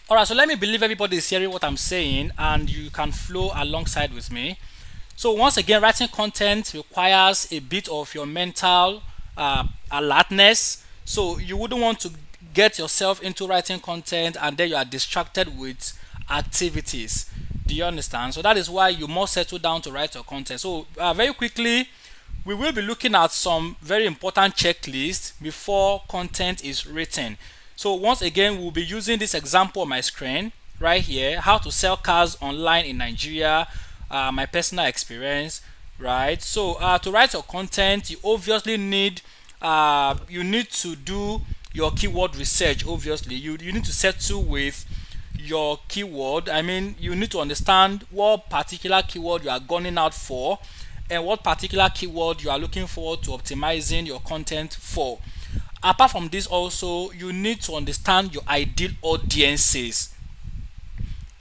All right, so let me believe everybody is hearing what I'm saying and you can flow alongside with me. So once again, writing content requires a bit of your mental alertness. So you wouldn't want to get yourself into writing content and then you are distracted with activities. Do you understand? So that is why you must settle down to write your content. So very quickly, we will be looking at some very important checklists before content is written. So once again, we'll be using this example on my screen right here, how to sell cars online in Nigeria, my personal experience, right? So to write your content, you obviously need to do your keyword research. Obviously, you need to settle with your keyword. I mean, you need to understand what particular keyword you are gunning out for and what particular keyword you are looking forward to optimizing your content for. Apart from this, also you need to understand your ideal audiences.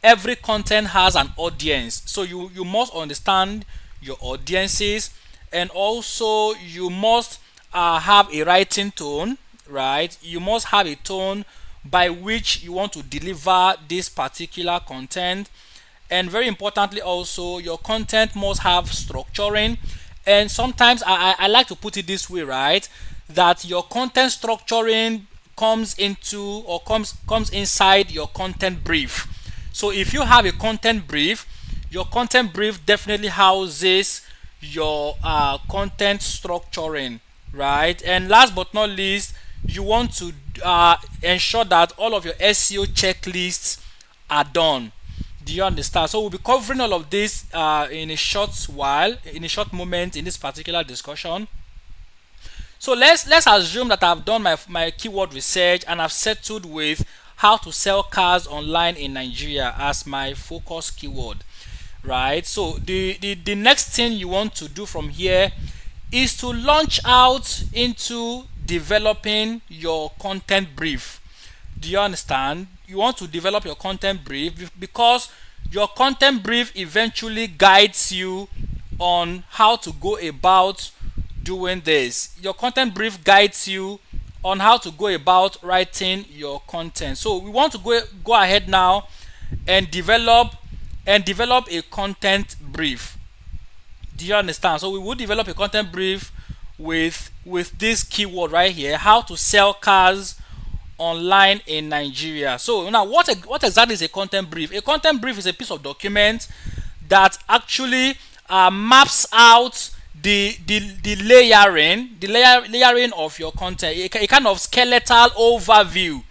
Every content has an audience, so you must understand your audiences, and also you must have a writing tone, right? You must have a tone by which you want to deliver this particular content, and very importantly also your content must have structuring. And sometimes I like to put it this way, right, that your content structuring comes into or comes inside your content brief. So if you have a content brief, your content brief definitely houses your content structuring, right? And last but not least, you want to ensure that all of your SEO checklists are done. Do you understand? So we'll be covering all of this in a short moment in this particular discussion. So let's assume that I've done my keyword research and I've settled with how to sell cars online in Nigeria as my focus keyword, right? So the next thing you want to do from here is to launch out into developing your content brief. Do you understand? You want to develop your content brief because your content brief eventually guides you on how to go about doing this. Your content brief guides you on how to go about writing your content. So we want to go ahead now and develop a content brief. Do you understand? So we will develop a content brief with this keyword right here, how to sell cars online in Nigeria. So now what exactly is a content brief? A content brief is a piece of document that actually maps out the layering of your content, a kind of skeletal overview.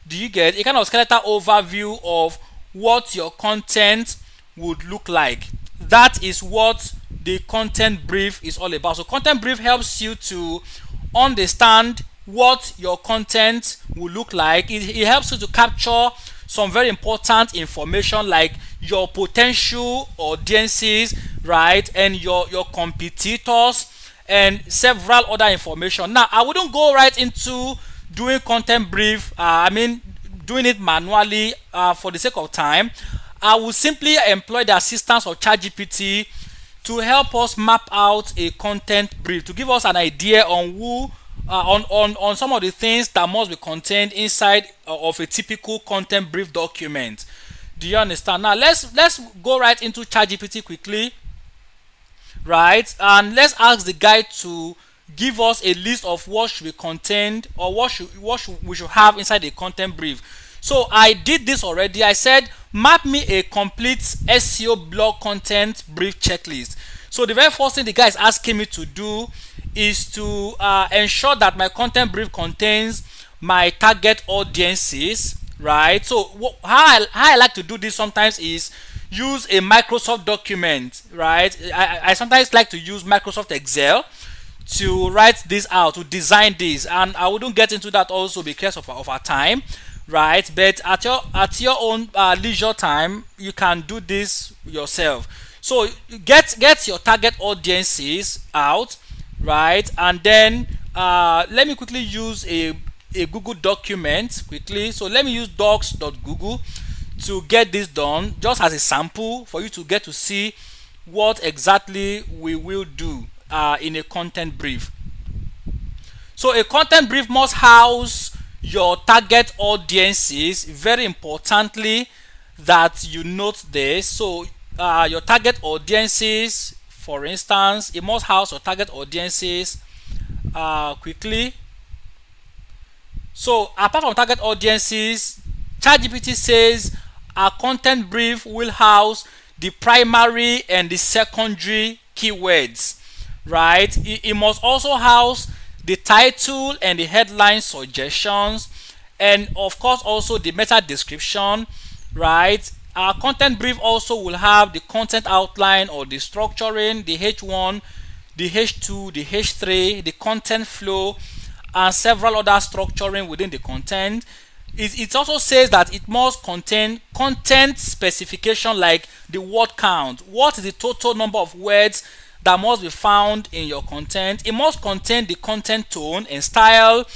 Do you get a kind of skeletal overview of what your content would look like? That is what the content brief is all about. So content brief helps you to understand what your content will look like. It helps you to capture some very important information like your potential audiences, right, and your competitors and several other information. Now I wouldn't go right into doing content brief, doing it manually for the sake of time. I will simply employ the assistance of ChatGPT to help us map out a content brief, to give us an idea on who on some of the things that must be contained inside of a typical content brief document. Do you understand? Now let's go right into ChatGPT quickly, right? And let's ask the guy to give us a list of what should be contained or we should have inside a content brief. So I did this already. I said map me a complete SEO blog content brief checklist. So the very first thing the guy is asking me to do is to ensure that my content brief contains my target audiences, right? So how I like to do this sometimes is use a Microsoft document, right? I sometimes like to use Microsoft Excel to write this out, to design this, and I wouldn't get into that also because of our time, right? But at your own leisure time, you can do this yourself. So get your target audiences out, right? And then let me quickly use a Google document quickly. So let me use docs.google to get this done, just as a sample for you to get to see what exactly we will do in a content brief. So a content brief must house your target audiences. Very importantly that you note this. So your target audiences, for instance, it must house your target audiences quickly. So apart from target audiences, ChatGPT says our content brief will house the primary and the secondary keywords, right? It must also house the title and the headline suggestions, and of course also the meta description, right? Our content brief also will have the content outline or the structuring, the H1, the H2, the H3, the content flow, and several other structuring within the content. It also says that it must contain content specification, like the word count. What is the total number of words that must be found in your content? It must contain the content tone and style.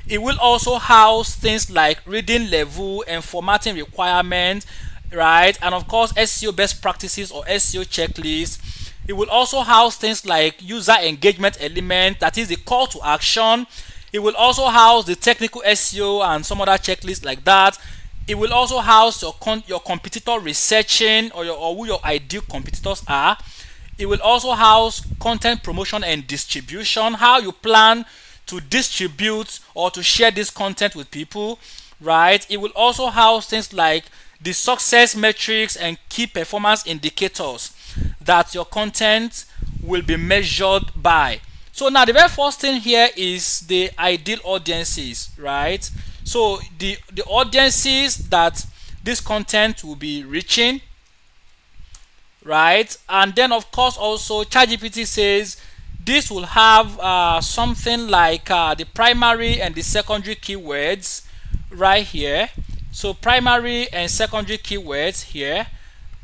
It will also house things like reading level and formatting requirements, right? And of course SEO best practices or SEO checklist. It will also house things like user engagement element, that is the call to action. It will also house the technical SEO and some other checklists like that. It will also house your competitor researching, or who your ideal competitors are. It will also house content promotion and distribution, how you plan to distribute or to share this content with people, right? It will also house things like the success metrics and key performance indicators that your content will be measured by. So now the very first thing here is the ideal audiences, right? So the audiences that this content will be reaching, right? And then of course also ChatGPT says this will have something like the primary and the secondary keywords right here. So primary and secondary keywords here,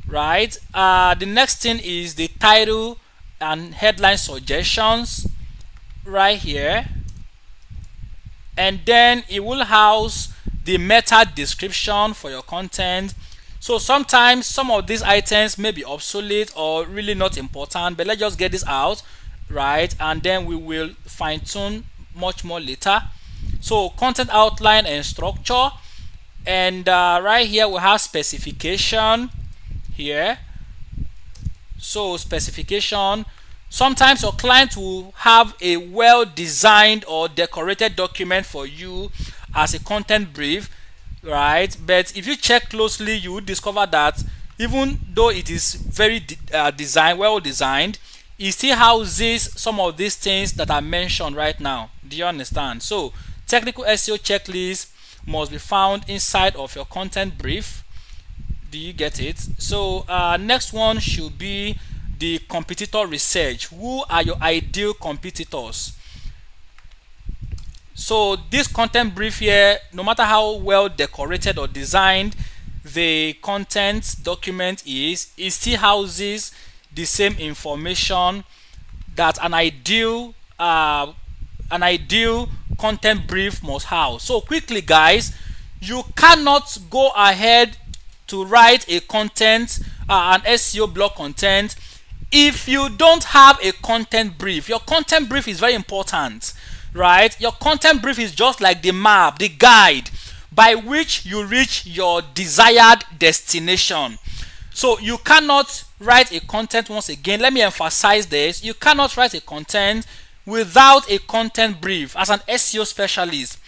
right? The next thing is the title and headline suggestions right here, and then it will house the meta description for your content. So sometimes some of these items may be obsolete or really not important, but let's just get this out, right? And then we will fine-tune much more later. So content outline and structure, and right here we have specification here. So specification, sometimes your client will have a well designed or decorated document for you as a content brief, right? But if you check closely, you will discover that even though it is very well designed, it still houses some of these things that are mentioned right now. Do you understand? So technical SEO checklist must be found inside of your content brief. Do you get it? So next one should be the competitor research. Who are your ideal competitors? So this content brief here, no matter how well decorated or designed the content document is, it still houses the same information that an ideal content brief must house. So quickly guys, you cannot go ahead to write a content an SEO blog content if you don't have a content brief. Your content brief is very important, right? Your content brief is just like the map, the guide by which you reach your desired destination. So you cannot write a content, once again, let me emphasize this, you cannot write a content without a content brief. As an SEO specialist,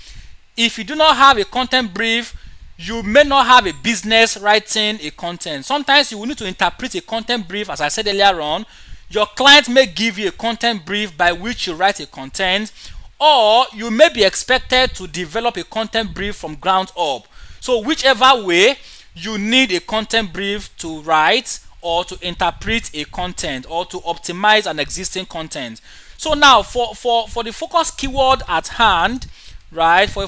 if you do not have a content brief, you may not have a business writing a content. Sometimes you will need to interpret a content brief. As I said earlier on, your client may give you a content brief by which you write a content, or you may be expected to develop a content brief from ground up. So whichever way, you need a content brief to write or to interpret a content or to optimize an existing content. So now for the focus keyword at hand, right, for the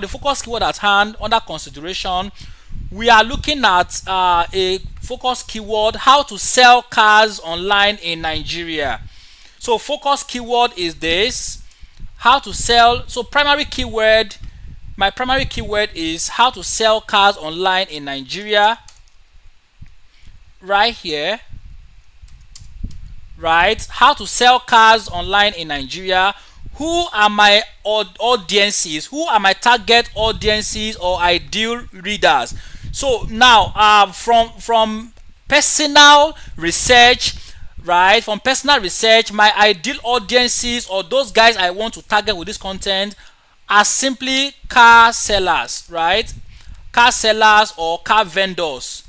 focus keyword at hand under consideration, we are looking at a focus keyword: how to sell cars online in Nigeria. So focus keyword is this: how to sell. So primary keyword, my primary keyword is how to sell cars online in Nigeria, right here, right? How to sell cars online in Nigeria. who are my audiences, who are my target audiences or ideal readers. So now from personal research, right, from personal research, my ideal audiences or those guys I want to target with this content are simply car sellers, right, car sellers or car vendors,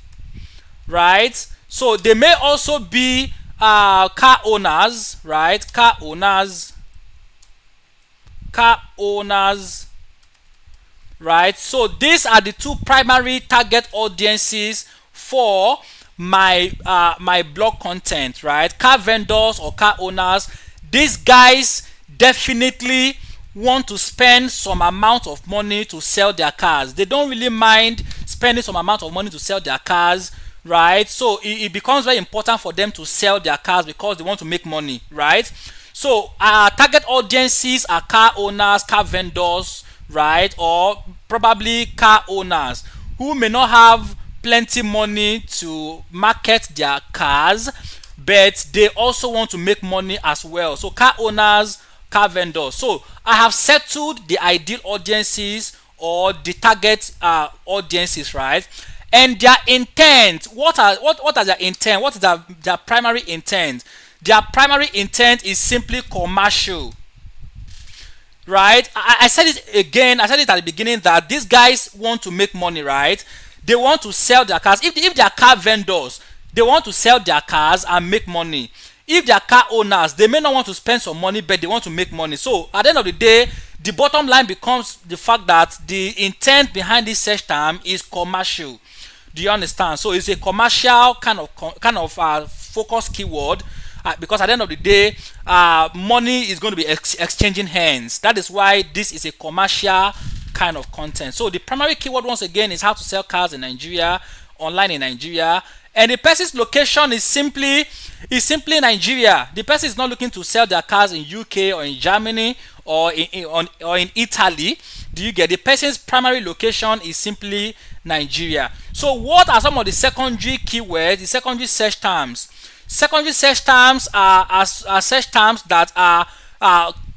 right. So they may also be car owners, right, car owners, right. So these are the two primary target audiences for my my blog content, right, car vendors or car owners. These guys definitely want to spend some amount of money to sell their cars. They don't really mind spending some amount of money to sell their cars, right. So it becomes very important for them to sell their cars because they want to make money, right. So our target audiences are car owners, car vendors, right, or probably car owners who may not have plenty money to market their cars, but they also want to make money as well. So car owners, car vendors. So I have settled the ideal audiences or the target audiences, right, and their intent. What are their intent? What is their primary intent? Their primary intent is simply commercial, right. I said it again, I said it at the beginning that these guys want to make money, right. They want to sell their cars. If they are car vendors, they want to sell their cars and make money. If they are car owners, they may not want to spend some money, but they want to make money. So at the end of the day, the bottom line becomes the fact that the intent behind this search term is commercial. Do you understand? So it's a commercial kind of focus keyword, because at the end of the day, money is going to be exchanging hands. That is why this is a commercial kind of content. So the primary keyword once again is how to sell cars in Nigeria, online in Nigeria, and the person's location is simply Nigeria. The person is not looking to sell their cars in UK or in Germany or in Italy. Do you get? The person's primary location is simply Nigeria. So what are some of the secondary keywords, the secondary search terms? Secondary search terms are search terms that are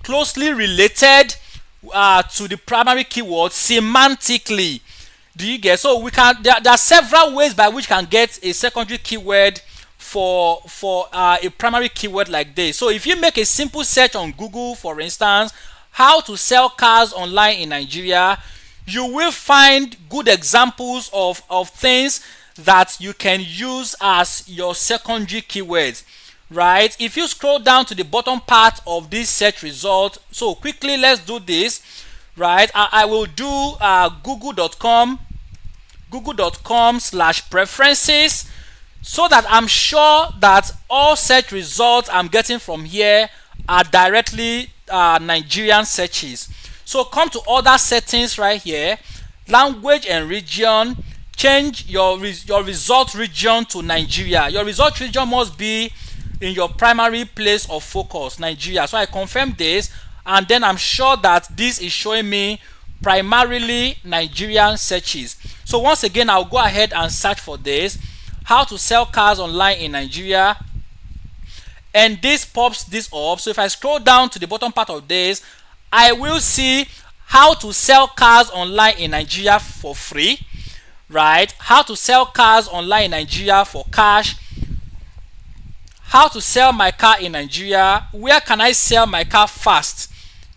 closely related to the primary keyword semantically. Do you get? So we can there are several ways by which we can get a secondary keyword for a primary keyword like this. So if you make a simple search on Google, for instance, how to sell cars online in Nigeria, you will find good examples of things that you can use as your secondary keywords, right. If you scroll down to the bottom part of this search result, so quickly let's do this, right. I will do google.com/preferences, so that I'm sure that all search results I'm getting from here are directly Nigerian searches. So come to other settings right here, language and region. Change your result region to Nigeria. Your result region must be in your primary place of focus, Nigeria. So I confirm this, and then I'm sure that this is showing me primarily Nigerian searches. So once again, I'll go ahead and search for this, how to sell cars online in Nigeria, and this pops this up. So if I scroll down to the bottom part of this, I will see how to sell cars online in Nigeria for free, right. How to sell cars online in Nigeria for cash, how to sell my car in Nigeria, where can I sell my car fast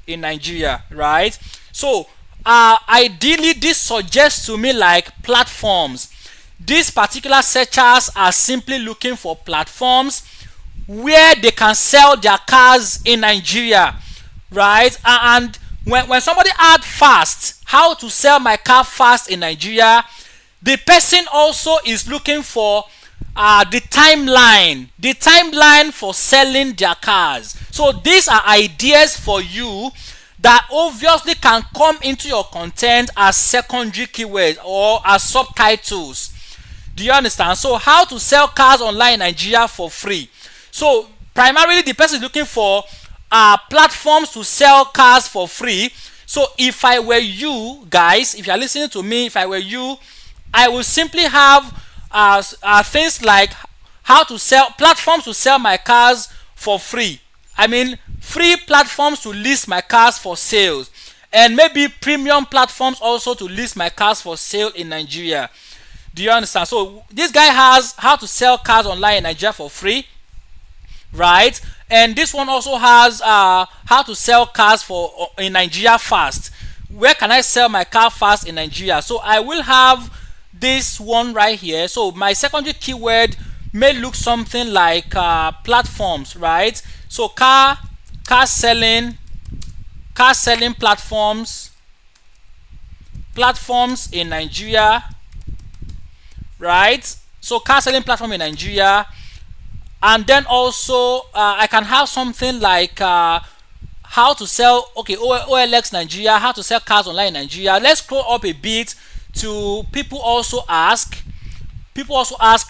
in Nigeria, right. So ideally this suggests to me like platforms. These particular searchers are simply looking for platforms where they can sell their cars in Nigeria, right. And when somebody add fast, how to sell my car fast in Nigeria, the person also is looking for the timeline for selling their cars. So these are ideas for you that obviously can come into your content as secondary keywords or as subtitles. Do you understand? So how to sell cars online in Nigeria for free. So primarily the person is looking for platforms to sell cars for free. So if I were you guys, if you are listening to me, if I were you, I will simply have things like how to sell platforms to sell my cars for free. I mean, free platforms to list my cars for sales, and maybe premium platforms also to list my cars for sale in Nigeria. Do you understand? So this guy has how to sell cars online in Nigeria for free, right? And this one also has how to sell cars for in Nigeria fast. Where can I sell my car fast in Nigeria? So I will have this one right here. So my secondary keyword may look something like platforms, right? So car selling platforms in Nigeria, right? So car selling platform in Nigeria. And then also I can have something like how to sell, okay, OLX Nigeria, how to sell cars online in Nigeria. Let's scroll up a bit to people also ask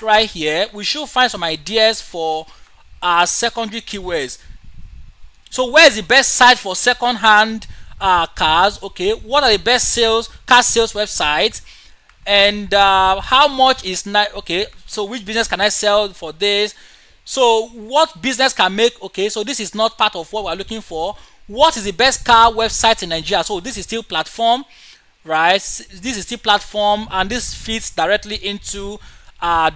right here. We should find some ideas for our secondary keywords. So where is the best site for second-hand cars? Okay, what are the best car sales websites? And how much is okay, so which business can I sell for this? So what business can make, okay, so this is not part of what we're looking for. What is the best car website in Nigeria? So this is still platform, right? This is still platform, and this fits directly into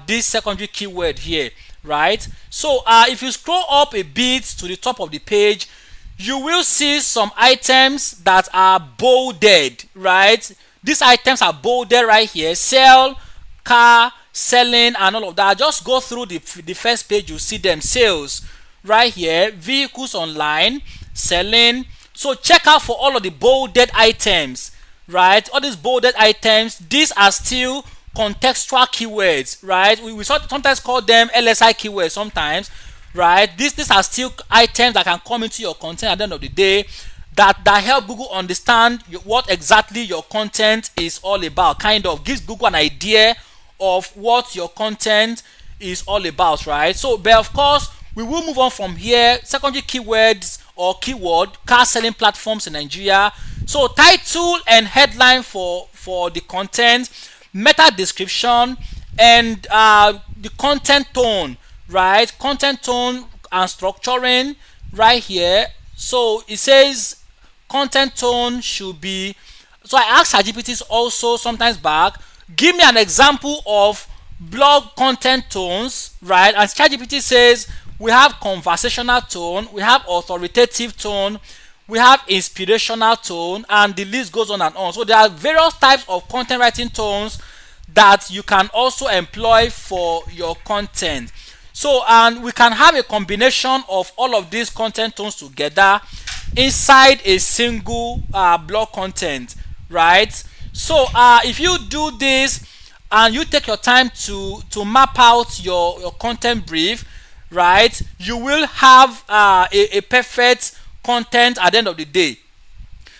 this secondary keyword here, right? So if you scroll up a bit to the top of the page, you will see some items that are bolded, right? These items are bolded right here: sell, car, selling, and all of that. Just go through the first page, you see them. Sales right here, vehicles online, selling. So check out for all of the bolded items, right? All these bolded items, these are still contextual keywords, right? We sometimes call them LSI keywords sometimes, right? These are still items that can come into your content at the end of the day, that help Google understand what exactly your content is all about. Kind of gives Google an idea of what your content is all about, right? So, but of course, we will move on from here. Secondary keywords or keyword: car selling platforms in Nigeria. So title and headline for the content, meta description, and the content tone, right? Content tone and structuring right here. So it says content tone should be, so I asked ChatGPT also sometimes back, give me an example of blog content tones, right? And ChatGPT says we have conversational tone, we have authoritative tone, we have inspirational tone, and the list goes on and on. So there are various types of content writing tones that you can also employ for your content. So, and we can have a combination of all of these content tones together inside a single blog content, right? So if you do this and you take your time to map out your content brief, right, you will have a perfect content at the end of the day.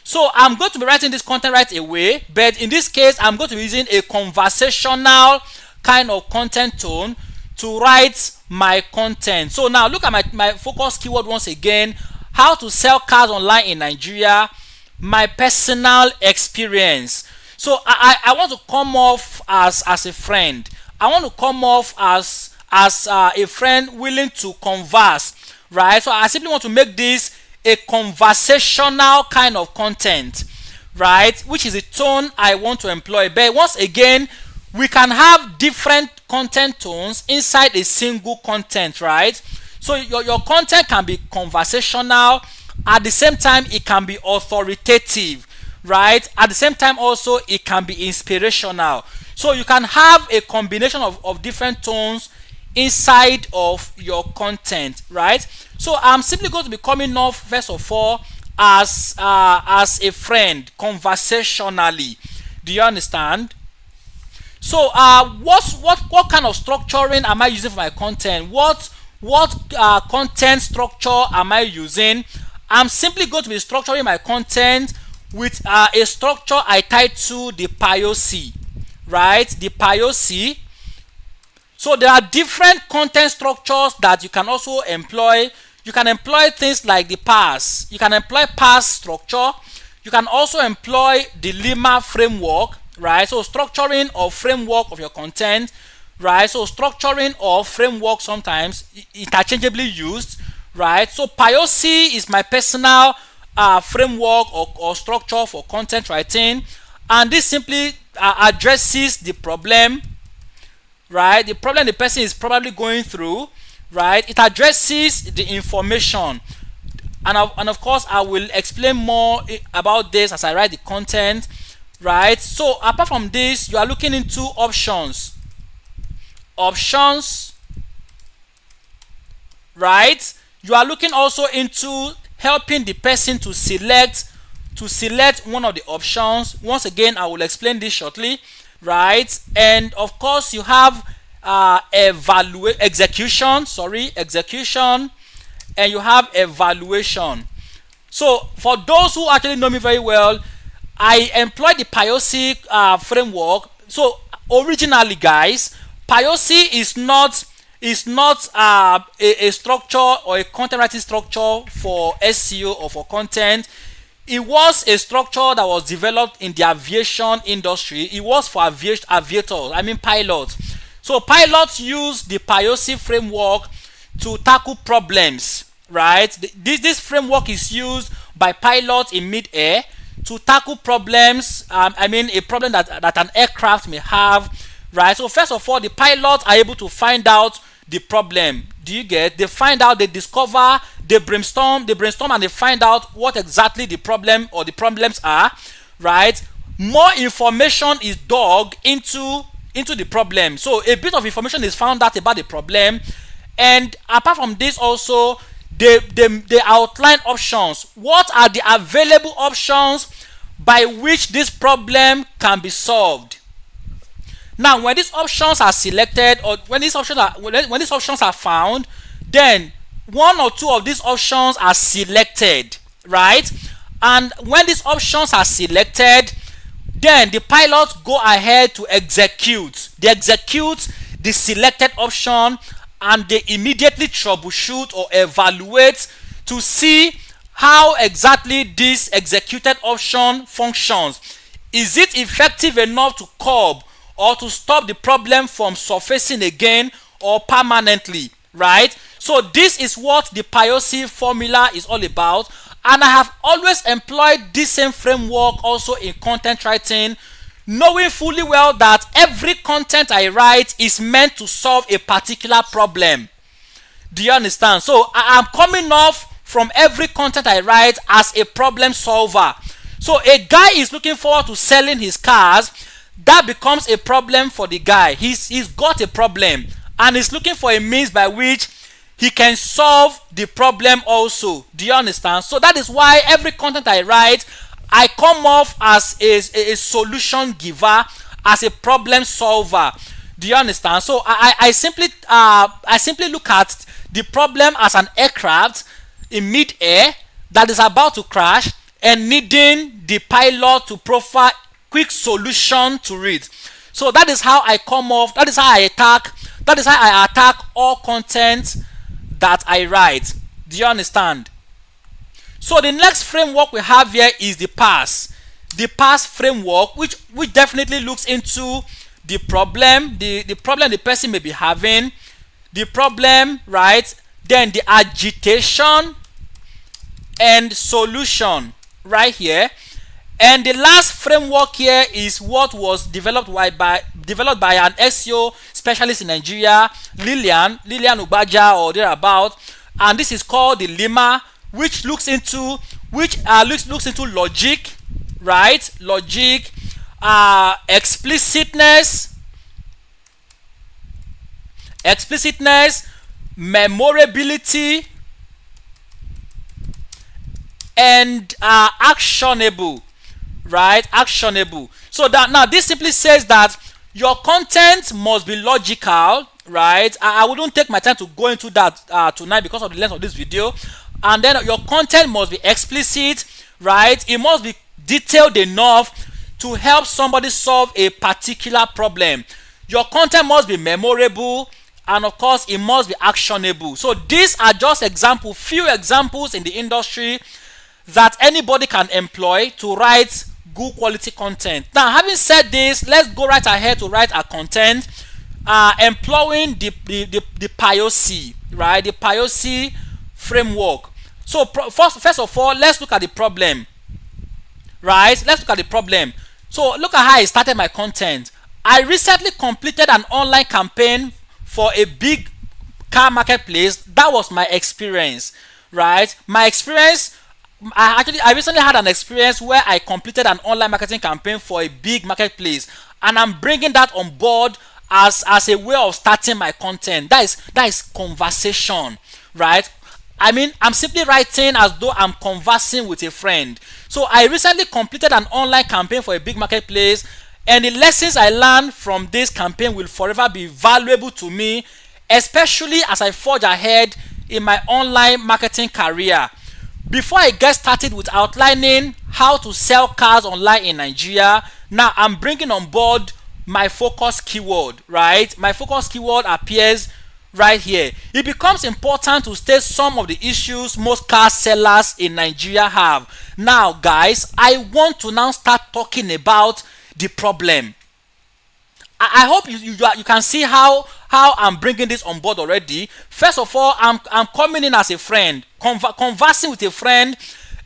So I'm going to be writing this content right away, but in this case I'm going to be using a conversational kind of content tone to write my content. So now look at my focus keyword once again: how to sell cars online in Nigeria, my personal experience. So I want to come off as a friend. I want to come off as a friend willing to converse, right? So I simply want to make this a conversational kind of content, right, which is the tone I want to employ. But once again, we can have different content tones inside a single content, right? So your content can be conversational, at the same time it can be authoritative, right? At the same time also it can be inspirational. So you can have a combination of different tones inside of your content, right? So I'm simply going to be coming off first of all as a friend conversationally. Do you understand? So what kind of structuring am I using for my content? What content structure am I using? I'm simply going to be structuring my content with a structure I title the PIOC, right? The PIOC. So there are different content structures that you can also employ. You can employ things like the PAS. You can employ PAS structure. You can also employ the Lima framework, right? So structuring or framework of your content, right? So structuring or framework sometimes interchangeably used, right? So PyOC is my personal framework or structure for content writing, and this simply addresses the problem, right? The problem the person is probably going through, right? It addresses the information, and of course I will explain more about this as I write the content, right? So apart from this, you are looking into options, right? You are looking also into helping the person to select one of the options. Once again, I will explain this shortly, right? And of course you have execution, and you have evaluation. So for those who actually know me very well, I employ the PyOC framework. So originally, guys, PyOC is not a structure or a content writing structure for SEO or for content. It was a structure that was developed in the aviation industry. It was for aviators, I mean pilots. So pilots use the PyOC framework to tackle problems, right? This framework is used by pilots in mid-air to tackle problems. I mean a problem that an aircraft may have, right? So first of all, the pilots are able to find out the problem. Do you get? They find out, they discover, they brainstorm, and they find out what exactly the problem or the problems are, right? More information is dug into the problem. So a bit of information is found out about the problem, and apart from this also, they outline options. What are the available options by which this problem can be solved? Now, when these options are selected, or when these options are found, then one or two of these options are selected, right? And when these options are selected, then the pilots go ahead to execute. They execute the selected option, and they immediately troubleshoot or evaluate to see how exactly this executed option functions. Is it effective enough to curb or to stop the problem from surfacing again or permanently, right? So this is what the PyOC formula is all about, and I have always employed this same framework also in content writing, knowing fully well that every content I write is meant to solve a particular problem. Do you understand? So I am coming off from every content I write as a problem solver. So a guy is looking forward to selling his cars. That becomes a problem for the guy. He's got a problem, and he's looking for a means by which he can solve the problem also. Do you understand? So that is why every content I write, I come off as a solution giver, as a problem solver. Do you understand? So I simply look at the problem as an aircraft in mid-air that is about to crash and needing the pilot to provide quick solution to it. So that is how I come off, that is how I attack all content that I write. Do you understand? So the next framework we have here is the PASS framework, which definitely looks into the problem, the problem the person may be having, the problem, right? Then the agitation and solution right here. And the last framework here is what was developed by an SEO specialist in Nigeria, Lilian Ubaja or thereabout, and this is called the Lima, which looks into logic, right? Logic, explicitness, memorability, and actionable. Right? Actionable. So that now this simply says that your content must be logical, right? I wouldn't take my time to go into that tonight because of the length of this video. And then your content must be explicit, right? It must be detailed enough to help somebody solve a particular problem. Your content must be memorable, and of course it must be actionable. So these are just few examples in the industry that anybody can employ to write good quality content. Now, having said this, let's go right ahead to write our content, employing the PyOC, right? The PyOC framework. So first of all, let's look at the problem, right? Let's look at the problem. So look at how I started my content. I recently completed an online campaign for a big car marketplace. That was my experience, right? My experience, I recently had an experience where I completed an online marketing campaign for a big marketplace, and I'm bringing that on board as a way of starting my content. That is conversation, right? I mean, I'm simply writing as though I'm conversing with a friend. So I recently completed an online campaign for a big marketplace, and the lessons I learned from this campaign will forever be valuable to me, especially as I forge ahead in my online marketing career. Before I get started with outlining how to sell cars online in Nigeria, now I'm bringing on board my focus keyword, right? My focus keyword appears right here. It becomes important to state some of the issues most car sellers in Nigeria have. Now guys, I want to now start talking about the problem. I hope you can see how I'm bringing this on board already. First of all, I'm coming in as a friend, conversing with a friend,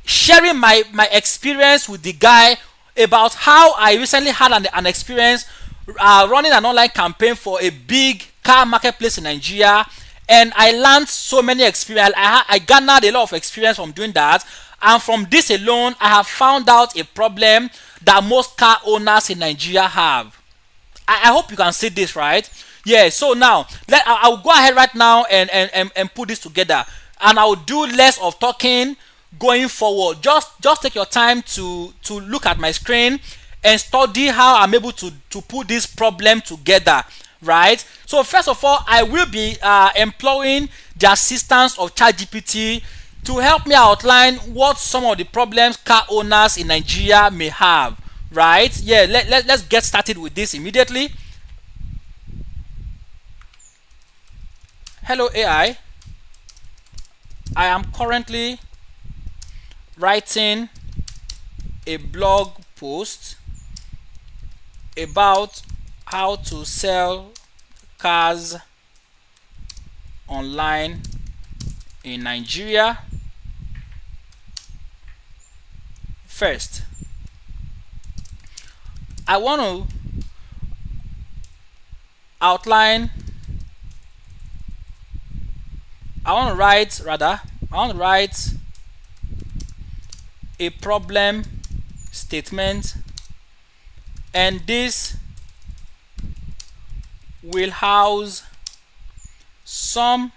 sharing my experience with the guy about how I recently had an experience running an online campaign for a big car marketplace in Nigeria, and I learned so many experience. I garnered a lot of experience from doing that, and from this alone, I have found out a problem that most car owners in Nigeria have. I hope you can see this, right? Yeah, so now I'll go ahead right now and put this together, and I'll do less of talking going forward. Just take your time to look at my screen and study how I'm able to put this problem together, right? So first of all, I will be employing the assistance of ChatGPT to help me outline what some of the problems car owners in Nigeria may have, right? Yeah, let's get started with this immediately. Hello AI, I am currently writing a blog post about how to sell cars online in Nigeria. First, I want to outline I want to write a problem statement, and this will house some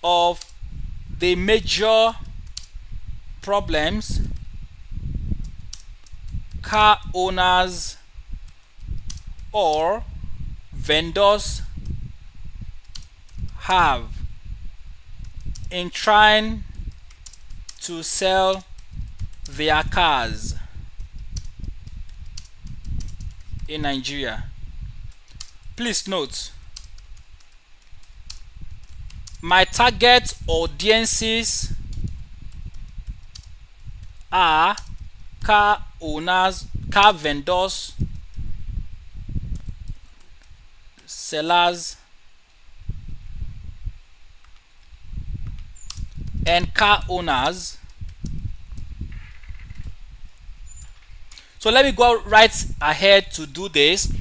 of the major problems car owners or vendors have in trying to sell their cars in Nigeria. Please note, my target audiences are car owners, car vendors, sellers, and car owners. So let me go right ahead to do this.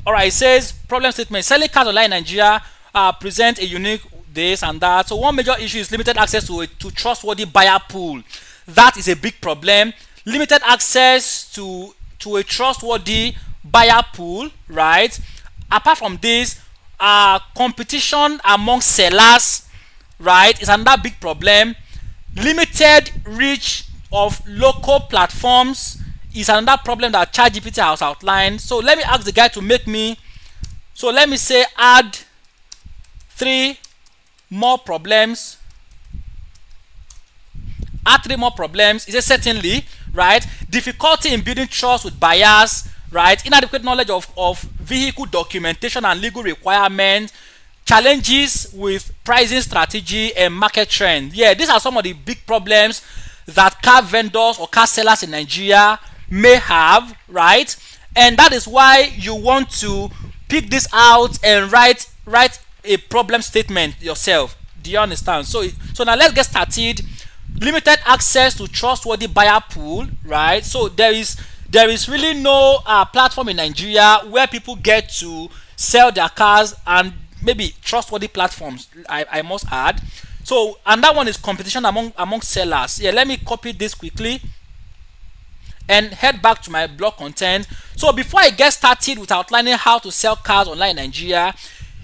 Alright, it says problem statement: selling cars online in Nigeria present a unique this and that. So one major issue is limited access to trustworthy buyer pool. That is a big problem. Limited access to a trustworthy buyer pool, right? Apart from this, competition among sellers, right, is another big problem. Limited reach of local platforms is another problem that ChatGPT has outlined. So let me ask the guy to make me, so let me say add 3 more problems. Add 3 more problems. It says certainly, right? Difficulty in building trust with buyers, right? Inadequate knowledge of vehicle documentation and legal requirements. Challenges with pricing strategy and market trend. Yeah, these are some of the big problems that car vendors or car sellers in Nigeria may have, right? And that is why you want to pick this out and write a problem statement yourself. Do you understand? So now let's get started. Limited access to trustworthy buyer pool, right? So there is really no platform in Nigeria where people get to sell their cars, and maybe trustworthy platforms, I must add. So, and that one is competition among sellers. Yeah, let me copy this quickly and head back to my blog content. So before I get started with outlining how to sell cars online in Nigeria,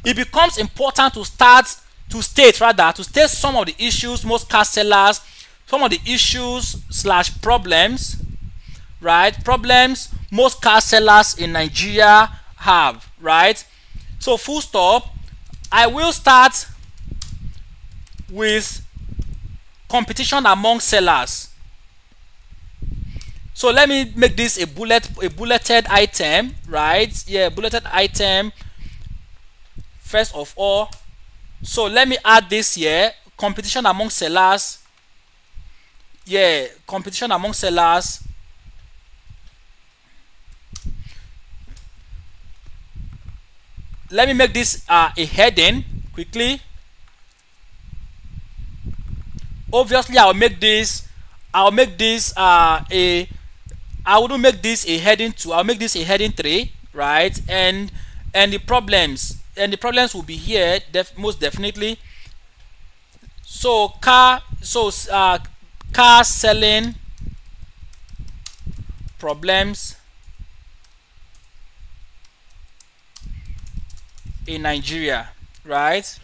it becomes important to state some of the issues most car sellers, some of the issues slash problems, right? Problems most car sellers in Nigeria have, right? So full stop. I will start with competition among sellers. So let me make this a bulleted item, right? Yeah, bulleted item first of all. So let me add this here, competition among sellers. Yeah, competition among sellers. Let me make this a heading quickly. Obviously I wouldn't make this a heading 2. I'll make this a heading 3, right? And the problems will be here most definitely. So car selling problems in Nigeria, right?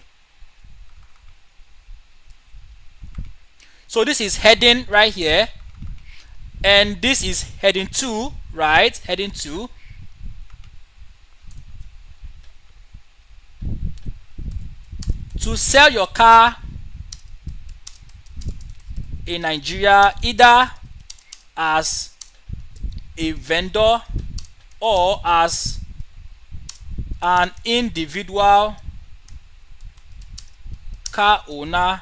So this is heading right here, and this is heading 2, right? Heading 2. To sell your car in Nigeria, either as a vendor or as an individual car owner,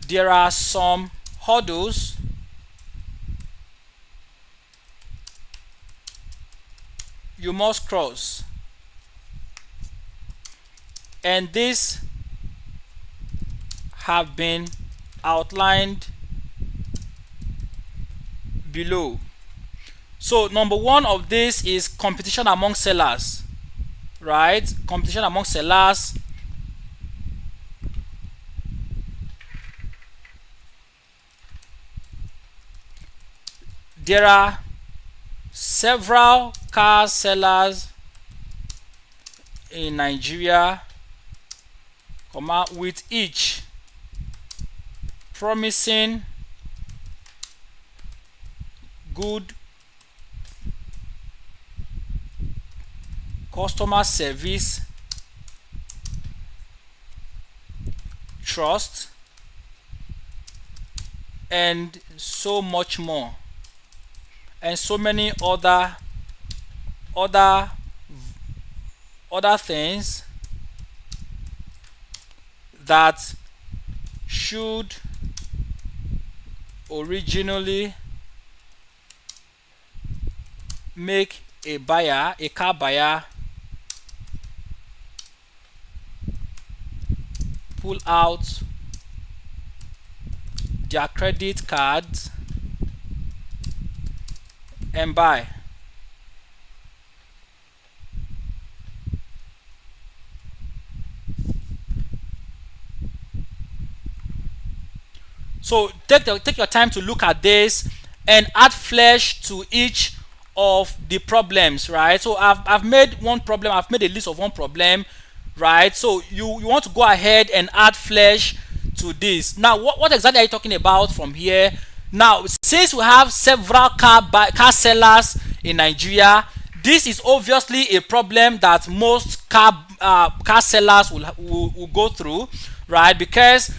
there are some hurdles you must cross, and these have been outlined below. So number 1 of this is competition among sellers, right? Competition among sellers. There are several car sellers in Nigeria, with each promising good customer service, trust, and so much more, and so many other things that should originally make a car buyer, pull out their credit cards and buy. So take your time to look at this and add flesh to each of the problems, right? So I've made one problem, I've made a list of one problem, right? So you want to go ahead and add flesh to this. Now what exactly are you talking about from here? Now, since we have several car sellers in Nigeria, this is obviously a problem that most car sellers will go through, right? Because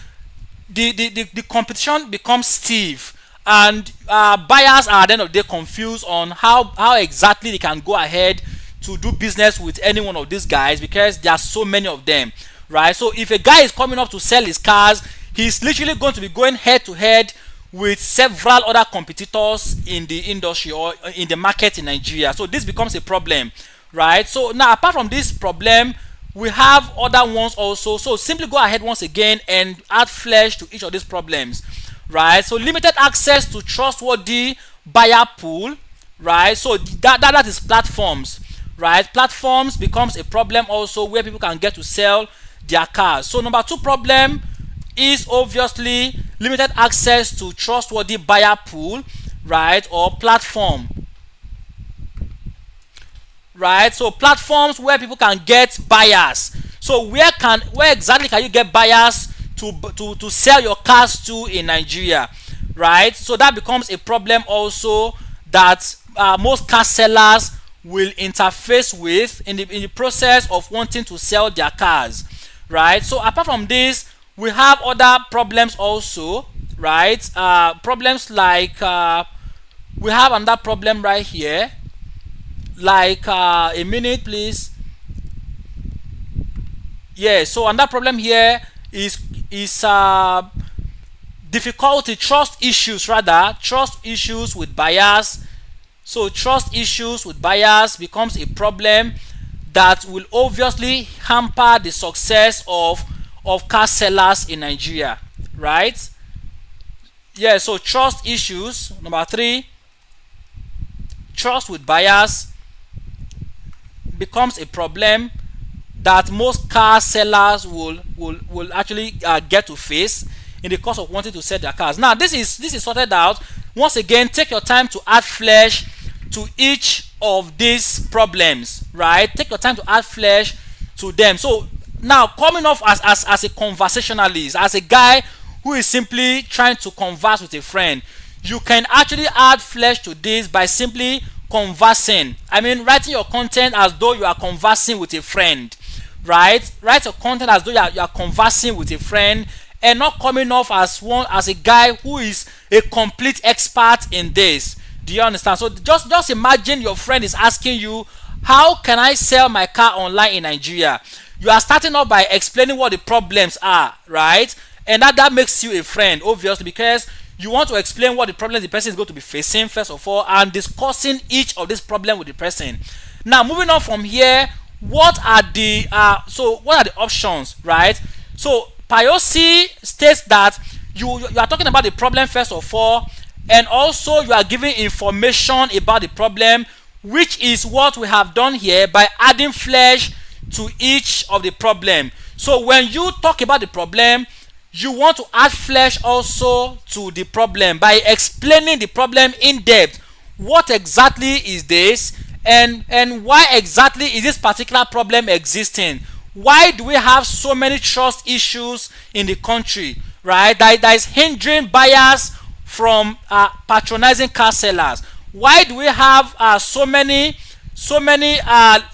the competition becomes stiff, and buyers are at the end of the day confused on how exactly they can go ahead to do business with any one of these guys, because there are so many of them, right? So if a guy is coming up to sell his cars, he's literally going to be going head to head with several other competitors in the industry or in the market in Nigeria. So this becomes a problem, right? So now, apart from this problem, we have other ones also. So simply go ahead once again and add flesh to each of these problems, right? So limited access to trustworthy buyer pool, right? So that is platforms, right? Platforms becomes a problem also, where people can get to sell their cars. So number 2 problem is obviously limited access to trustworthy buyer pool, right, or platform, right? So platforms where people can get buyers. So where exactly can you get buyers to sell your cars to in Nigeria, right? So that becomes a problem also that most car sellers will interface with in the process of wanting to sell their cars, right? So apart from this, we have other problems also, right? Problems like we have another problem right here, like a minute please. Yeah, so another problem here is difficulty, trust issues with buyers. So trust issues with buyers becomes a problem that will obviously hamper the success of car sellers in Nigeria, right? Yeah, so trust issues, number 3, trust with buyers becomes a problem that most car sellers will actually get to face in the course of wanting to sell their cars. Now this is sorted out. Once again, take your time to add flesh to each of these problems, right? Take your time to add flesh to them. So now, coming off as a conversationalist, as a guy who is simply trying to converse with a friend, you can actually add flesh to this by simply conversing. I mean, writing your content as though you are conversing with a friend, right? Write your content as though you are conversing with a friend, and not coming off as a guy who is a complete expert in this. Do you understand? So just imagine your friend is asking you, how can I sell my car online in Nigeria? You are starting off by explaining what the problems are, right? And that makes you a friend, obviously, because you want to explain what the problems the person is going to be facing first of all, and discussing each of these problems with the person. Now, moving on from here, what are the options, right? So Payosi states that you are talking about the problem first of all, and also you are giving information about the problem, which is what we have done here by adding flesh to each of the problem. So when you talk about the problem, you want to add flesh also to the problem by explaining the problem in depth. What exactly is this, and why exactly is this particular problem existing? Why do we have so many trust issues in the country, right? That is hindering buyers from patronizing car sellers. Why do we have so many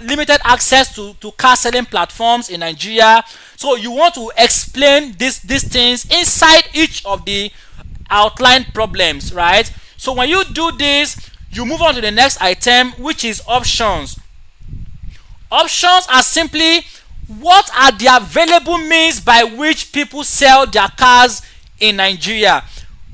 limited access to car selling platforms in Nigeria? So you want to explain these things inside each of the outlined problems, right? So when you do this, you move on to the next item, which is options. Options are simply what are the available means by which people sell their cars in Nigeria,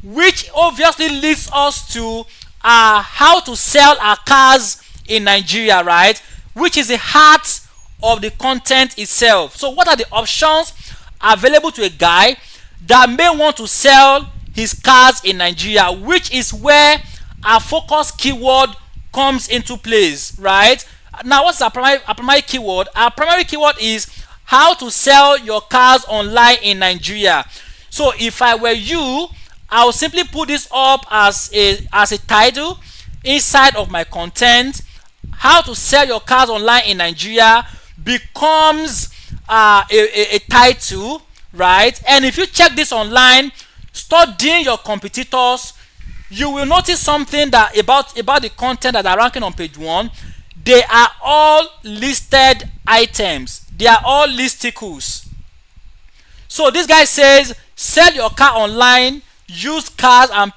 which obviously leads us to how to sell our cars in Nigeria, right? Which is the heart of the content itself. So what are the options available to a guy that may want to sell his cars in Nigeria, which is where our focus keyword comes into place, right? Now, what's our primary keyword? Our primary keyword is how to sell your cars online in Nigeria. So if I were you, I would simply put this up as a title inside of my content. How to sell your cars online in Nigeria becomes a title, right? And if you check this online, studying your competitors, you will notice something that about the content that are ranking on page 1. They are all listed items. They are all listicles. So this guy says, sell your car online, use cars and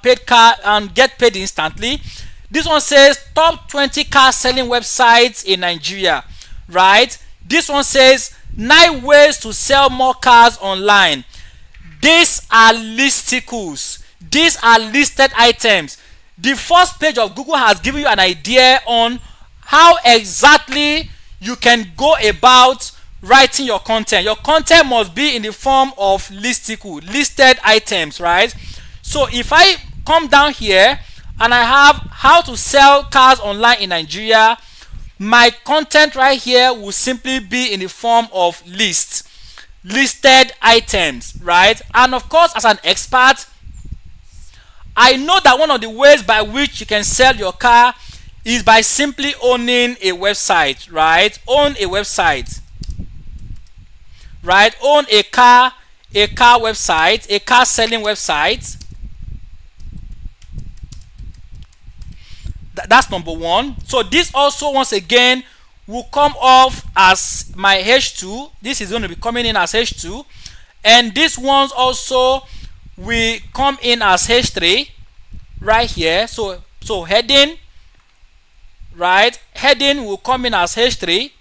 get paid instantly. This one says top 20 car selling websites in Nigeria, right? This one says 9 ways to sell more cars online. These are listicles. these are listed items. The first page of Google has given you an idea on how exactly you can go about writing your content. Your content must be in the form of listicle, listed items, right? So if I come down here and I have how to sell cars online in Nigeria, my content right here will simply be in the form of listed items, right? And of course, as an expert, I know that one of the ways by which you can sell your car is by simply owning a website, right? Own a website, right? Own a car website, a car selling website. That's number one. So this also, once again, will come off as my H2. This is going to be coming in as H2, and this ones also will come in as H3 right here. So heading, right? Heading will come in as H3.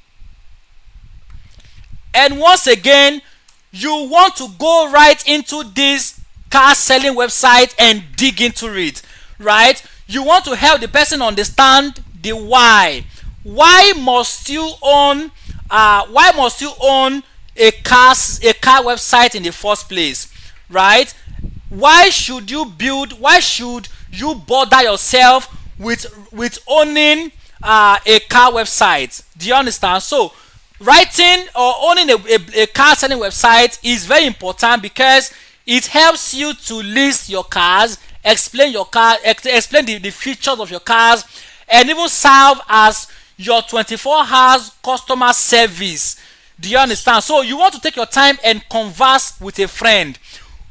And once again, you want to go right into this car selling website and dig into it, right? You want to help the person understand the why. Why must you own a car website in the first place, right? Why should you bother yourself with owning a car website? Do you understand? So writing or owning a car selling website is very important because it helps you to list your cars, explain the features of your cars, and even serve as your 24 hours customer service. Do you understand? So you want to take your time and converse with a friend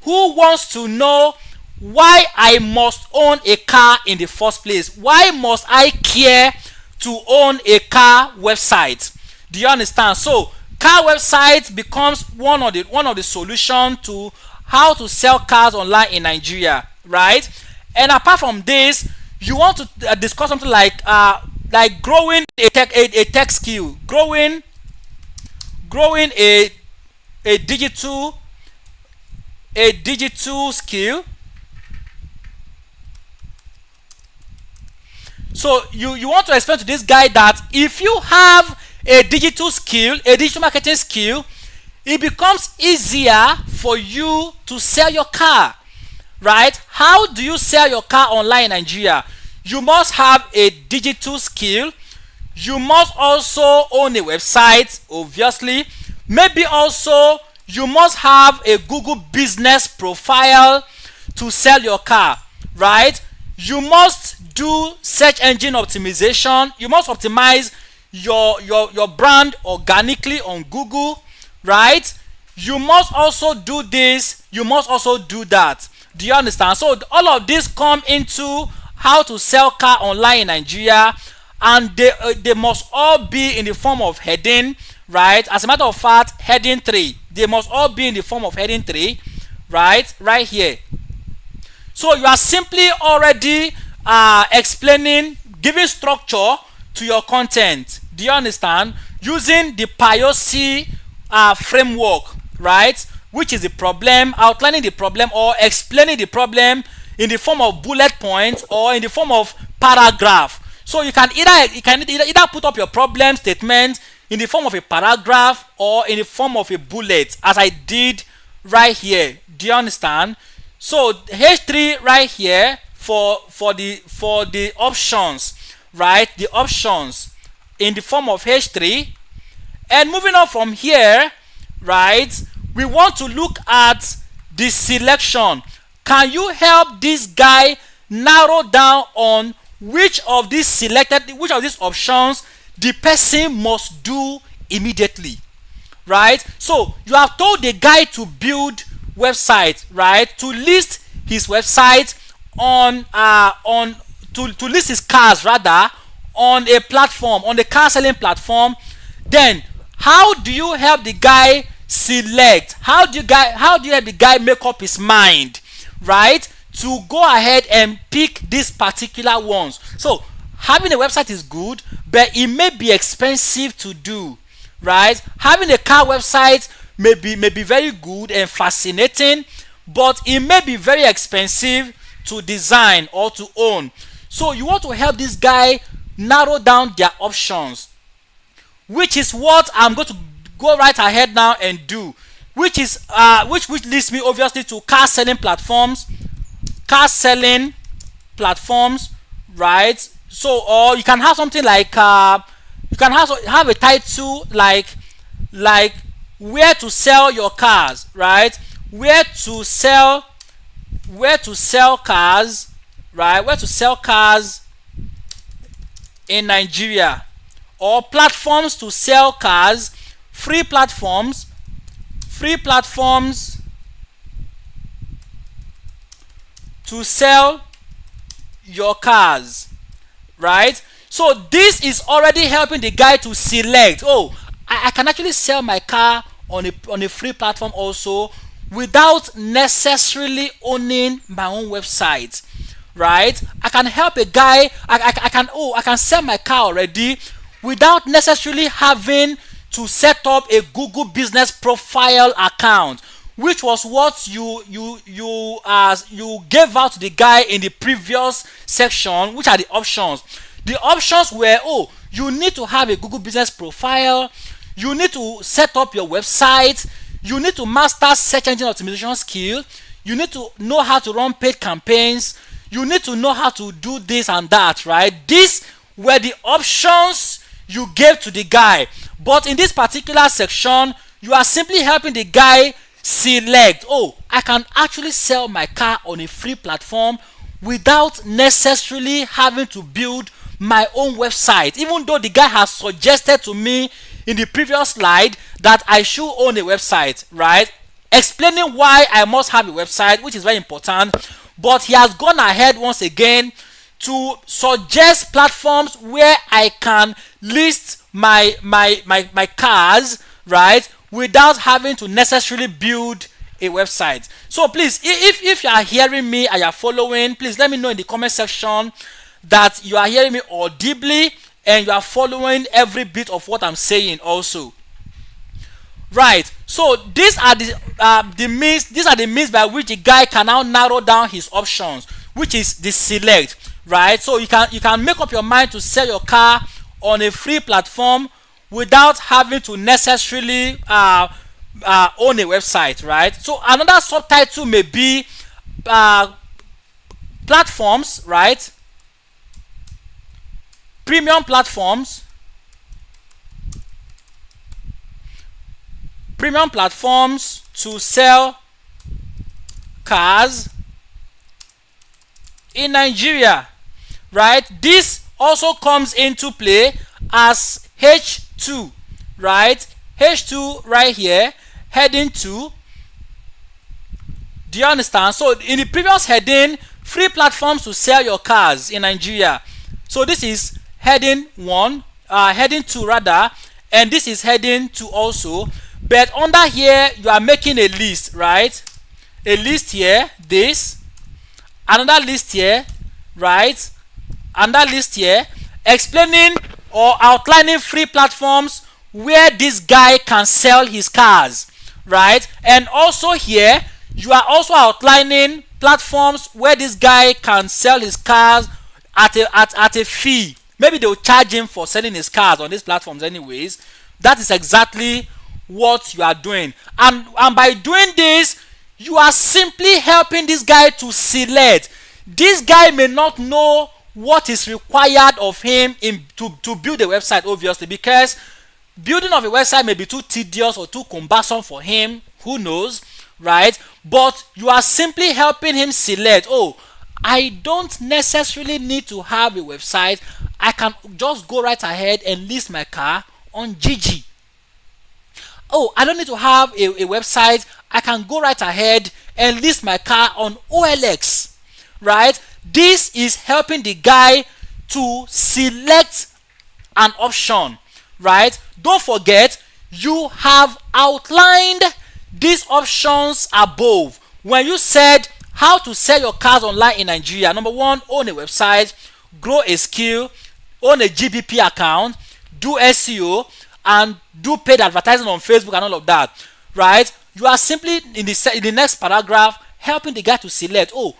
who wants to know why I must own a car in the first place. Why must I care to own a car website? Do you understand? So car website becomes one of the solutions to how to sell cars online in Nigeria, right? And apart from this, you want to discuss something like growing a tech skill, growing a digital skill. So you want to explain to this guy that if you have a digital skill, a digital marketing skill, it becomes easier for you to sell your car, right? How do you sell your car online in Nigeria? You must have a digital skill. You must also own a website, obviously. Maybe also you must have a Google business profile to sell your car, right? You must do search engine optimization. You must optimize your brand organically on Google, right? You must also do this. You must also do that. Do you understand? So all of this come into how to sell car online in Nigeria, and they must all be in the form of heading, right? As a matter of fact, heading 3. They must all be in the form of heading 3, right? Right here. So you are simply already explaining, giving structure to your content. Do you understand? Using the PIOC framework, right? Which is the problem, outlining the problem or explaining the problem in the form of bullet points or in the form of paragraph. So you can either put up your problem statement in the form of a paragraph or in the form of a bullet, as I did right here. Do you understand? So H3 right here for the options, right? The options in the form of H3. And moving on from here, right, we want to look at the selection. Can you help this guy narrow down on which of these options the person must do immediately, right? So you have told the guy to build website, right, to list his website to list his cars rather on a platform, on the car selling platform. Then how do you help the guy select? How do you help the guy make up his mind, right, to go ahead and pick these particular ones? So having a website is good, but it may be expensive to do, right? Having a car website may be very good and fascinating, but it may be very expensive to design or to own. So you want to help this guy narrow down their options, which is what I'm going to go right ahead now and do, which is which leads me obviously to car selling platforms. Right? So, or you can have something like you can have a title like where to sell your cars, right? Where to sell cars, right? Where to sell cars in Nigeria, or platforms to sell cars, free platforms to sell your cars, right? So this is already helping the guy to select, oh, I can actually sell my car on a free platform also without necessarily owning my own website, right? I can help a guy, I can sell my car already without necessarily having to set up a Google business profile account, which was what you gave out to the guy in the previous section. Which are the options? The options were, oh, you need to have a Google business profile, you need to set up your website, you need to master search engine optimization skill, you need to know how to run paid campaigns, you need to know how to do this and that, right? These were the options you gave to the guy. But in this particular section, you are simply helping the guy select, oh, I can actually sell my car on a free platform without necessarily having to build my own website, even though the guy has suggested to me in the previous slide that I should own a website, right? Explaining why I must have a website, which is very important. But he has gone ahead once again to suggest platforms where I can list my cars, right, without having to necessarily build a website. So please, if you are hearing me and you are following, please let me know in the comment section that you are hearing me audibly and you are following every bit of what I'm saying also. Right, so these are the means by which the guy can now narrow down his options, which is the select, right? So you can make up your mind to sell your car on a free platform without having to necessarily own a website, right? So another subtitle may be platforms, right? Premium platforms to sell cars in Nigeria, right? This also comes into play as H2, right? H2 right here, heading 2. Do you understand? So in the previous heading, free platforms to sell your cars in Nigeria. So this is heading 1, heading 2 rather, and this is heading 2 also. But under here, you are making a list, right? A list here, this, another list here, right? Another list here, explaining or outlining free platforms where this guy can sell his cars, right? And also here, you are also outlining platforms where this guy can sell his cars at a fee. Maybe they'll charge him for selling his cars on these platforms anyways. That is exactly what you are doing, and by doing this, you are simply helping this guy to select. This guy may not know what is required of him to build a website, obviously, because building of a website may be too tedious or too cumbersome for him, who knows, right? But you are simply helping him select, oh, I don't necessarily need to have a website, I can just go right ahead and list my car on Gigi. Oh, I don't need to have a website, I can go right ahead and list my car on OLX, right? This is helping the guy to select an option, right? Don't forget, you have outlined these options above when you said how to sell your cars online in Nigeria. Number 1, own a website, grow a skill, own a GBP account, do SEO, and do paid advertising on Facebook and all of that, right? You are simply in the next paragraph helping the guy to select, oh,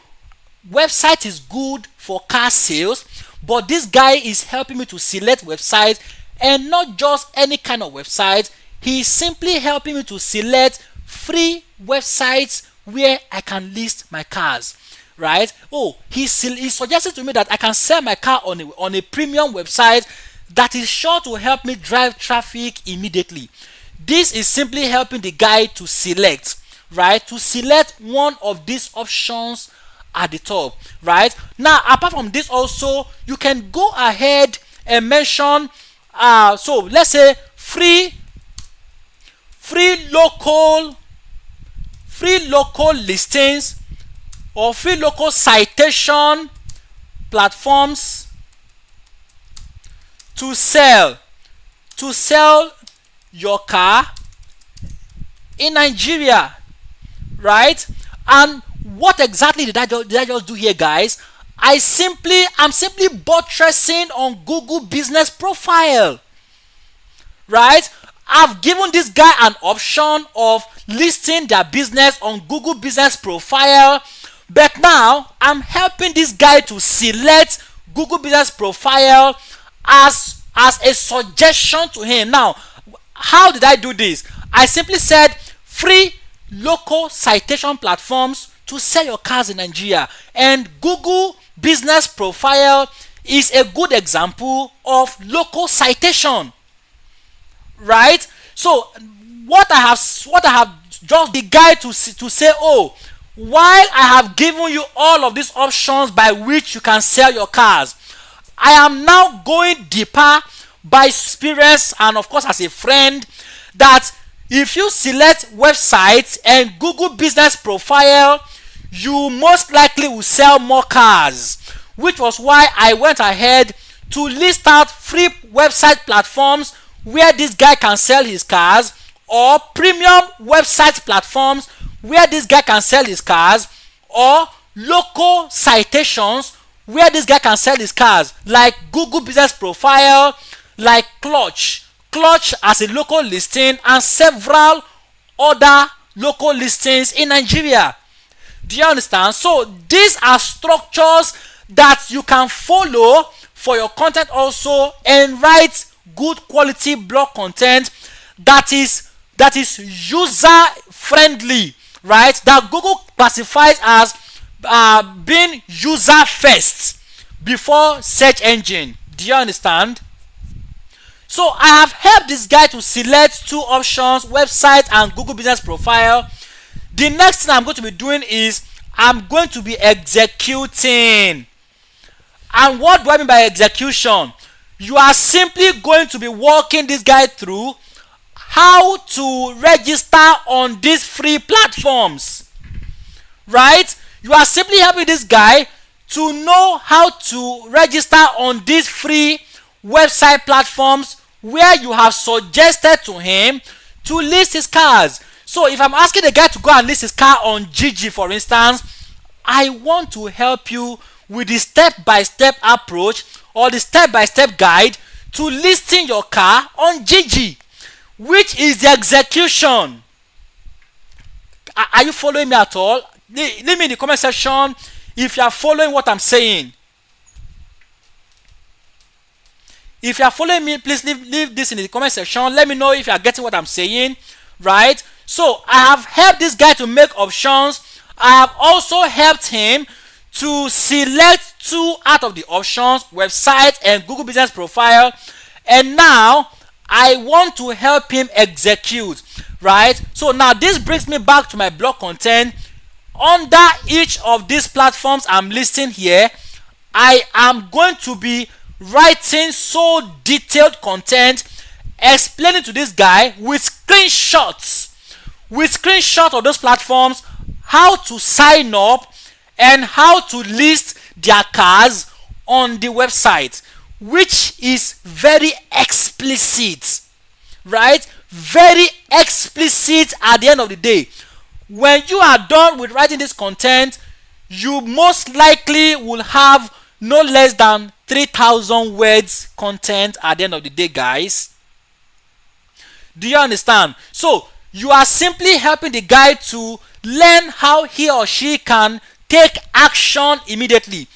website is good for car sales, but this guy is helping me to select websites, and not just any kind of website. He is simply helping me to select free websites where I can list my cars, right? Oh, he suggested to me that I can sell my car on a premium website that is sure to help me drive traffic immediately. This is simply helping the guy to select, right? To select one of these options at the top, right? Now, apart from this, also you can go ahead and mention, so let's say free local listings or free local citation platforms to sell your car in Nigeria, right? And what exactly did I just do here, guys? I'm simply buttressing on Google Business Profile, right? I've given this guy an option of listing their business on Google Business Profile, but now I'm helping this guy to select Google Business Profile as a suggestion to him. Now, how did I do this? I simply said free local citation platforms to sell your cars in Nigeria, and Google Business Profile is a good example of local citation, right? So what I have just the guy to say, oh, while I have given you all of these options by which you can sell your cars, I am now going deeper by experience and of course as a friend, that if you select websites and Google Business Profile, you most likely will sell more cars, which was why I went ahead to list out free website platforms where this guy can sell his cars, or premium website platforms where this guy can sell his cars, or local citations where this guy can sell his cars, like Google Business Profile, like Clutch as a local listing, and several other local listings in Nigeria. Do you understand? So these are structures that you can follow for your content also, and write good quality blog content that is user friendly, right? That Google classifies as being user first before search engine. Do you understand? So I have helped this guy to select two options, website and Google Business Profile. The next thing I'm going to be doing is I'm going to be executing. And what do I mean by execution? You are simply going to be walking this guy through how to register on these free platforms, right? You are simply helping this guy to know how to register on these free website platforms where you have suggested to him to list his cars. So if I'm asking the guy to go and list his car on Gigi, for instance, I want to help you with the step-by-step approach or the step-by-step guide to listing your car on Gigi, which is the execution. Are you following me at all? Leave me in the comment section if you are following what I'm saying. If you are following me, please leave this in the comment section. Let me know if you are getting what I'm saying, right? So I have helped this guy to make options. I have also helped him to select two out of the options, website and Google Business Profile. And now I want to help him execute, right? So now this brings me back to my blog content. Under each of these platforms I'm listing here, I am going to be writing so detailed content explaining to this guy with screenshots of those platforms how to sign up and how to list their cars on the website, which is very explicit, right? Very explicit at the end of the day. When you are done with writing this content, you most likely will have no less than 3,000 words content at the end of the day, guys. Do you understand? So You are simply helping the guy to learn how he or she can take action immediately.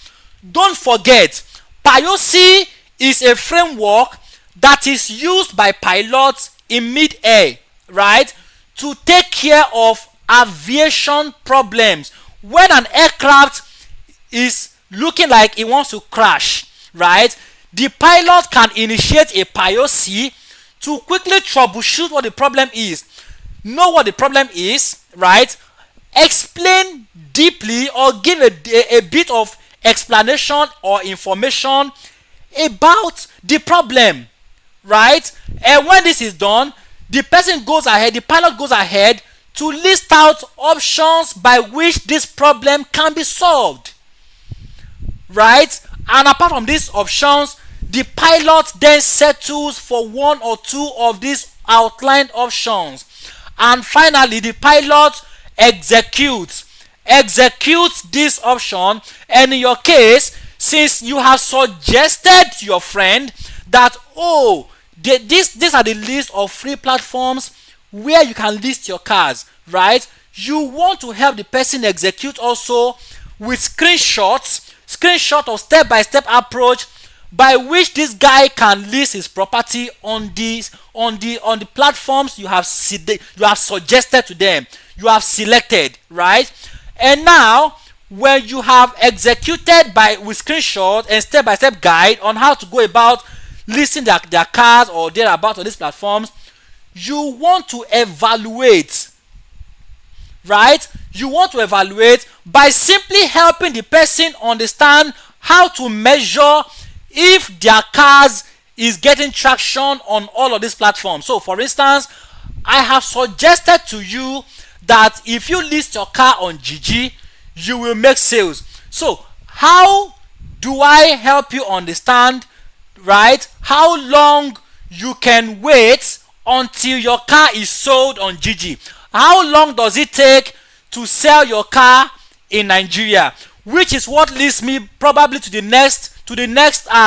Don't forget, PyOC is a framework that is used by pilots in mid-air, right, to take care of aviation problems. When an aircraft is looking like it wants to crash, right, the pilot can initiate a PyOC to quickly troubleshoot what the problem is, know what the problem is, right, explain deeply or give a bit of explanation or information about the problem, right? And when this is done, the pilot goes ahead to list out options by which this problem can be solved, right? And apart from these options, the pilot then settles for one or two of these outlined options, and finally the pilot executes this option. And in your case, since you have suggested to your friend that, oh, these are the list of free platforms where you can list your cars, right, you want to help the person execute also with screenshot of step-by-step approach by which this guy can list his property on the platforms you have suggested to them, you have selected, right? And now when you have executed with screenshot and step-by-step guide on how to go about listing their cars or thereabout on these platforms, you want to evaluate, right? You want to evaluate by simply helping the person understand how to measure if their cars is getting traction on all of these platforms. So for instance, I have suggested to you that if you list your car on Gigi, you will make sales. So how do I help you understand, right, how long you can wait until your car is sold on Gigi? How long does it take to sell your car in Nigeria? Which is what leads me probably to the next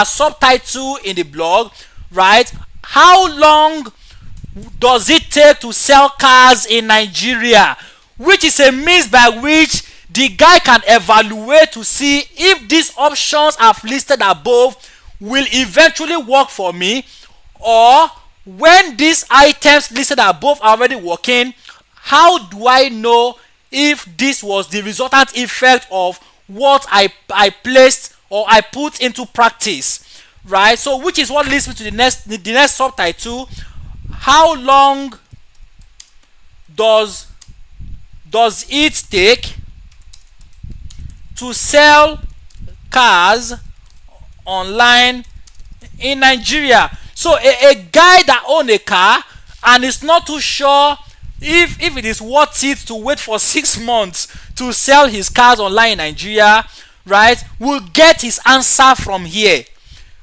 subtitle in the blog, right? How long does it take to sell cars in Nigeria? Which is a means by which the guy can evaluate to see if these options I've listed above will eventually work for me, or when these items listed above are already working, how do I know if this was the resultant effect of what I placed or I put into practice, right? So which is what leads me to the next subtitle: how long does it take to sell cars online in Nigeria? So a guy that owns a car and is not too sure if it is worth it to wait for 6 months to sell his cars online in Nigeria, right, will get his answer from here,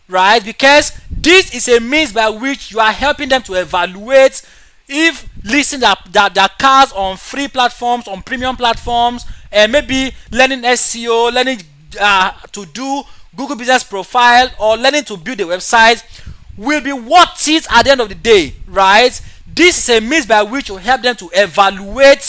right? Because this is a means by which you are helping them to evaluate if listing their cars on free platforms, on premium platforms, and maybe learning SEO, learning to do Google Business Profile, or learning to build a website will be worth it at the end of the day, right? This is a means by which you help them to evaluate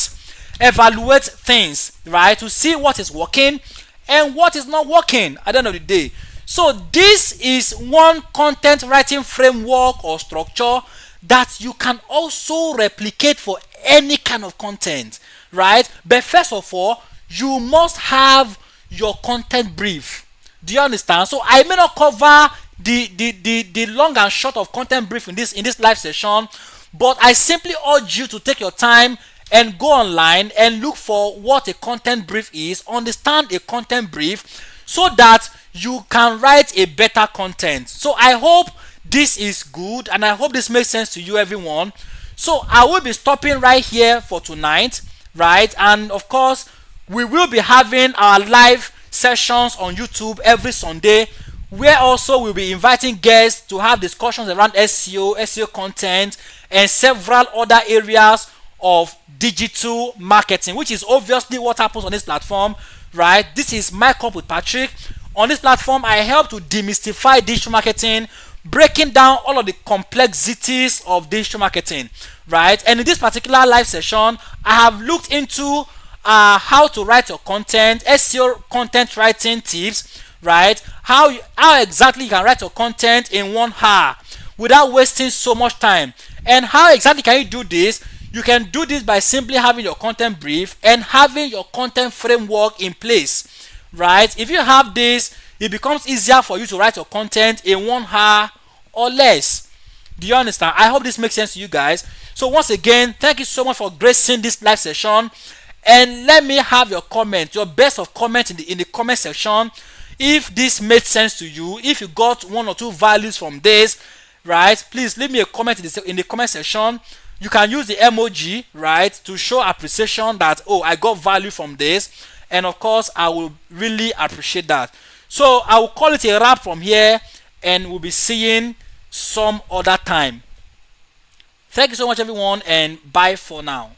things, right, to see what is working and what is not working at the end of the day. So this is one content writing framework or structure that you can also replicate for any kind of content, right? But first of all, you must have your content brief. Do you understand? So I may not cover the long and short of content brief in this live session, but I simply urge you to take your time and go online and look for what a content brief is, understand a content brief, so that you can write a better content. So I hope this is good, and I hope this makes sense to you, everyone. So I will be stopping right here for tonight, right? And of course, we will be having our live sessions on YouTube every Sunday, where also we'll be inviting guests to have discussions around SEO content, and several other areas of digital marketing, which is obviously what happens on this platform, right? This is My Cup with Patrick. On this platform, I help to demystify digital marketing breaking down all of the complexities of digital marketing, right? And in this particular live session, I have looked into how to write your content, SEO content writing tips, right? How exactly you can write your content in 1 hour without wasting so much time. And how exactly can you do this? You can do this by simply having your content brief and having your content framework in place, right? If you have this, it becomes easier for you to write your content in 1 hour or less. Do you understand? I hope this makes sense to you guys. So once again, thank you so much for gracing this live session, and let me have your comment, your best of comment in the comment section. If this made sense to you, if you got 1 or 2 values from this, right, please leave me a comment in the comment section. You can use the emoji, right, to show appreciation that, oh, I got value from this. And of course, I will really appreciate that. So I will call it a wrap from here, and we'll be seeing some other time. Thank you so much, everyone, and bye for now.